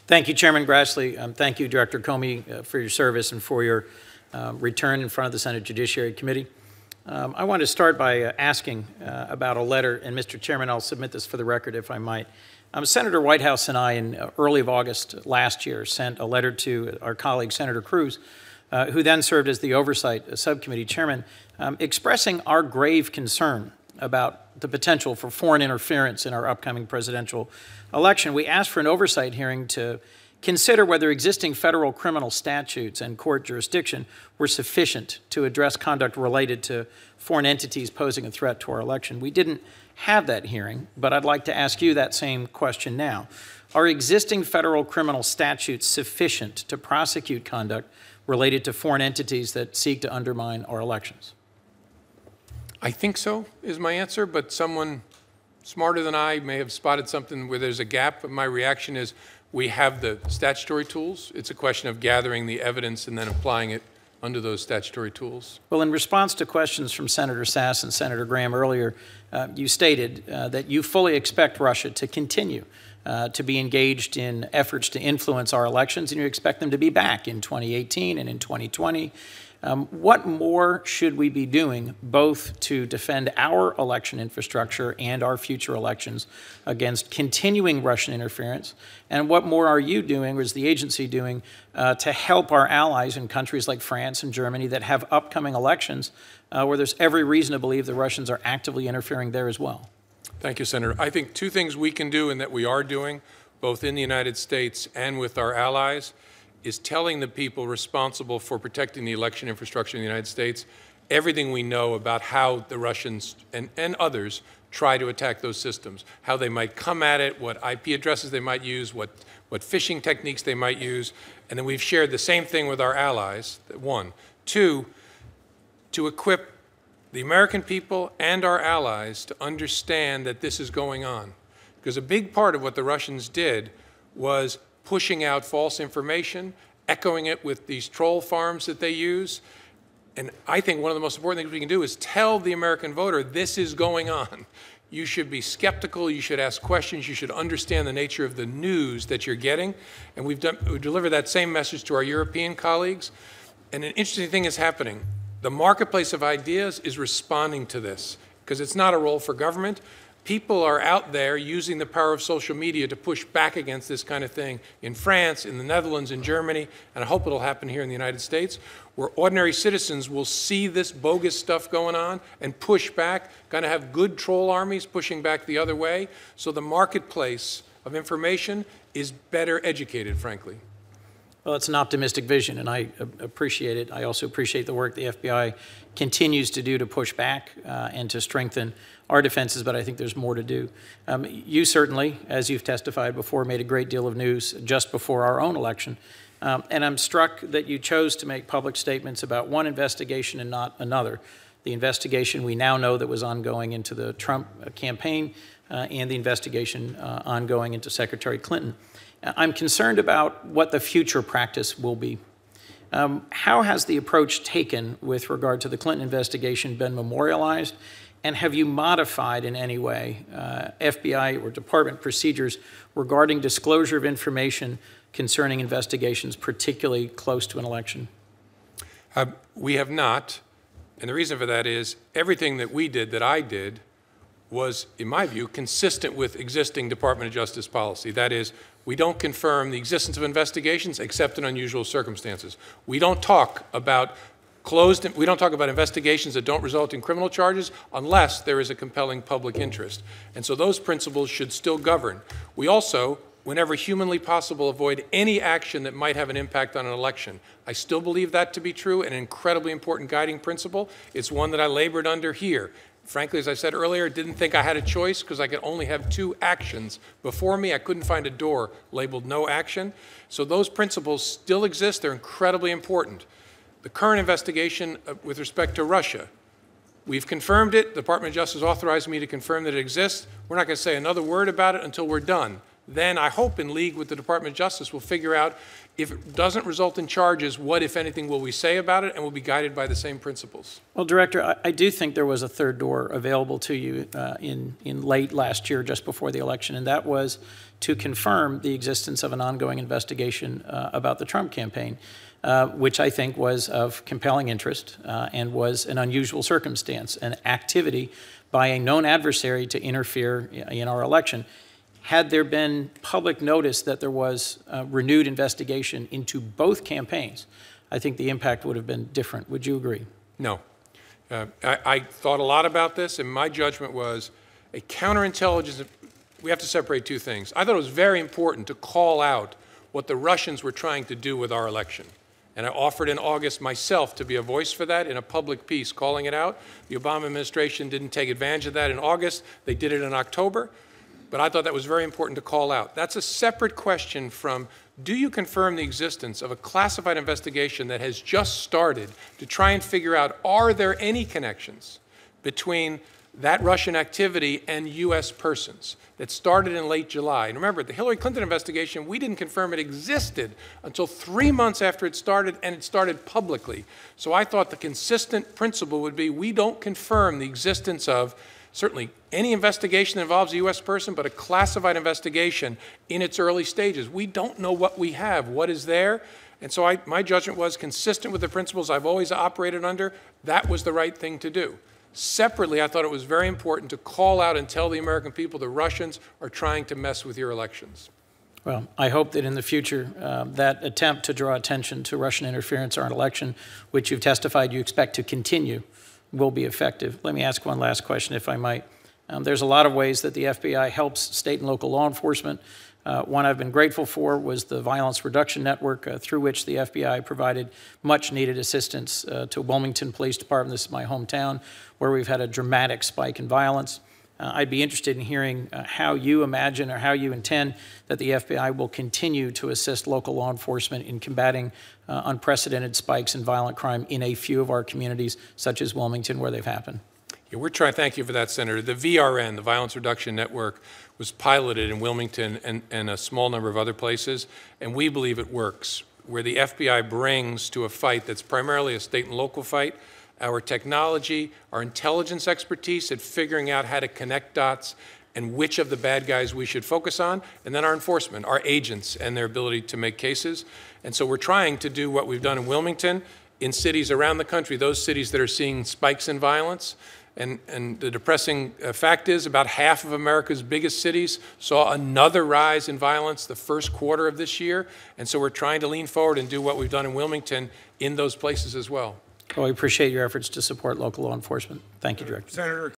Thank you, Chairman Grassley. Thank you, Director Comey, for your service and for your return in front of the Senate Judiciary Committee. I want to start by asking about a letter, and Mr. Chairman, I'll submit this for the record if I might. Senator Whitehouse and I, in early of August last year, sent a letter to our colleague, Senator Cruz, who then served as the Oversight Subcommittee Chairman, expressing our grave concern about the potential for foreign interference in our upcoming presidential election. We asked for an oversight hearing to consider whether existing federal criminal statutes and court jurisdiction were sufficient to address conduct related to foreign entities posing a threat to our election. We didn't have that hearing, but I'd like to ask you that same question now. Are existing federal criminal statutes sufficient to prosecute conduct related to foreign entities that seek to undermine our elections? I think so, is my answer, but someone smarter than I may have spotted something where there's a gap. But my reaction is we have the statutory tools. It's a question of gathering the evidence and then applying it under those statutory tools. Well, in response to questions from Senator Sass and Senator Graham earlier, you stated that you fully expect Russia to continue to be engaged in efforts to influence our elections, and you expect them to be back in 2018 and in 2020. What more should we be doing both to defend our election infrastructure and our future elections against continuing Russian interference? And what more are you doing, or is the agency doing, to help our allies in countries like France and Germany that have upcoming elections where there's every reason to believe the Russians are actively interfering there as well? Thank you, Senator. I think two things we can do and that we are doing, both in the United States and with our allies, is telling the people responsible for protecting the election infrastructure in the United States everything we know about how the Russians and others try to attack those systems, how they might come at it, what IP addresses they might use, what phishing techniques they might use. And then we've shared the same thing with our allies, one. Two, to equip the American people and our allies to understand that this is going on. Because a big part of what the Russians did was pushing out false information, echoing it with these troll farms that they use. And I think one of the most important things we can do is tell the American voter this is going on. You should be skeptical, you should ask questions, you should understand the nature of the news that you're getting. And we deliver that same message to our European colleagues. And an interesting thing is happening. The marketplace of ideas is responding to this because it's not a role for government. People are out there using the power of social media to push back against this kind of thing in France, in the Netherlands, in Germany, and I hope it'll happen here in the United States, where ordinary citizens will see this bogus stuff going on and push back, kind of have good troll armies pushing back the other way. So the marketplace of information is better educated, frankly. Well, it's an optimistic vision, and I appreciate it. I also appreciate the work the FBI continues to do to push back and to strengthen our defenses, but I think there's more to do. You certainly, as you've testified before, made a great deal of news just before our own election. And I'm struck that you chose to make public statements about one investigation and not another. The investigation we now know that was ongoing into the Trump campaign and the investigation ongoing into Secretary Clinton. I'm concerned about what the future practice will be. How has the approach taken with regard to the Clinton investigation been memorialized? And have you modified in any way FBI or department procedures regarding disclosure of information concerning investigations, particularly close to an election? We have not. And the reason for that is everything that we did, that I did, was, in my view, consistent with existing Department of Justice policy. That is, we don't confirm the existence of investigations except in unusual circumstances. We don't talk about investigations that don't result in criminal charges unless there is a compelling public interest. And so those principles should still govern. We also, whenever humanly possible, avoid any action that might have an impact on an election. I still believe that to be true, an incredibly important guiding principle. It's one that I labored under here. Frankly, as I said earlier, didn't think I had a choice because I could only have two actions before me. I couldn't find a door labeled no action. So those principles still exist. They're incredibly important. The current investigation with respect to Russia, we've confirmed it. The Department of Justice authorized me to confirm that it exists. We're not going to say another word about it until we're done. then I hope in league with the Department of Justice, we'll figure out if it doesn't result in charges, what, if anything, will we say about it, and we'll be guided by the same principles. Well, Director, I do think there was a third door available to you in late last year, just before the election, and that was to confirm the existence of an ongoing investigation about the Trump campaign, which I think was of compelling interest and was an unusual circumstance, an activity by a known adversary to interfere in our election. Had there been public notice that there was a renewed investigation into both campaigns, I think the impact would have been different. Would you agree? No. I thought a lot about this, and my judgment was a counterintelligence. We have to separate two things. I thought it was very important to call out what the Russians were trying to do with our election. And I offered in August myself to be a voice for that in a public piece, calling it out. The Obama administration didn't take advantage of that in August. They did it in October. But I thought that was very important to call out. That's a separate question from, do you confirm the existence of a classified investigation that has just started to try and figure out, are there any connections between that Russian activity and U.S. persons that started in late July? And remember, the Hillary Clinton investigation, we didn't confirm it existed until 3 months after it started, and it started publicly. So I thought the consistent principle would be, we don't confirm the existence of certainly any investigation that involves a U.S. person, but a classified investigation in its early stages. We don't know what we have, what is there. And so my judgment was consistent with the principles I've always operated under. That was the right thing to do. Separately, I thought it was very important to call out and tell the American people the Russians are trying to mess with your elections. Well, I hope that in the future, that attempt to draw attention to Russian interference in our election, which you've testified you expect to continue, will be effective. Let me ask one last question, if I might. There's a lot of ways that the FBI helps state and local law enforcement. One I've been grateful for was the Violence Reduction Network, through which the FBI provided much-needed assistance to Wilmington Police Department. This is my hometown, where we've had a dramatic spike in violence. I'd be interested in hearing how you imagine or how you intend that the FBI will continue to assist local law enforcement in combating unprecedented spikes in violent crime in a few of our communities, such as Wilmington, where they've happened. Yeah, we're trying, thank you for that, Senator. The VRN, the Violence Reduction Network, was piloted in Wilmington and a small number of other places, and we believe it works. Where the FBI brings to a fight that's primarily a state and local fight, our technology, our intelligence expertise at figuring out how to connect dots and which of the bad guys we should focus on, and then our enforcement, our agents and their ability to make cases. And so we're trying to do what we've done in Wilmington, in cities around the country, those cities that are seeing spikes in violence. And the depressing fact is about half of America's biggest cities saw another rise in violence the first quarter of this year. And so we're trying to lean forward and do what we've done in Wilmington in those places as well. Well, we appreciate your efforts to support local law enforcement. Thank you, Director. Senator